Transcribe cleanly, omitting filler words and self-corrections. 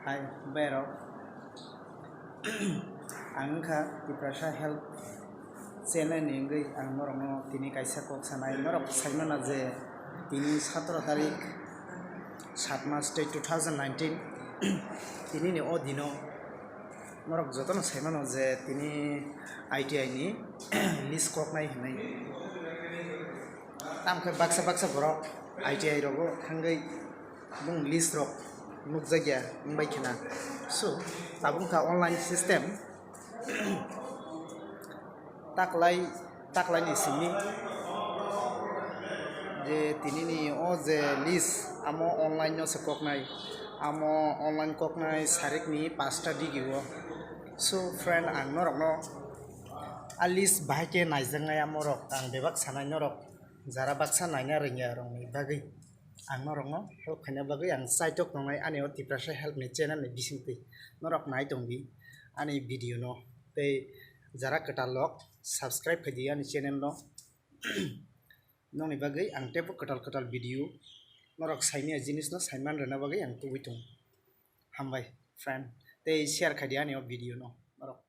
Hi, Bero. Angka di prasa help channel ni ang norok tini kaisa kok sanai norok saimana je tini 17 tarik 7 March 2019 tini ni odino norok jotono saimano je tini ITI ni list kok nai hinai tamke baksa borok ITI rogo thangai bung list rok nukjagya ngbai khina so tabung ka online system taklai ni sini je tini ni o je list amo online no sekok nai amo online kok nai sarik ni 5ta digiwo so friend ang norok no a list bahake naijangnai amorok ang bebak sanai norok jara baksa naina ringya rong ni bagui ang norok no help khaina bagui ang saitok nongai ani o tiprasa help ni channel ni bisingtui norok nai tongbi ani video no tei jara ketalok subscribe khadi ani channel no nongni bagui ang tepo ketal video norok saini jinis no saiman rena bagui ang tubui tong hambai friend tei share khadi ani o video no norok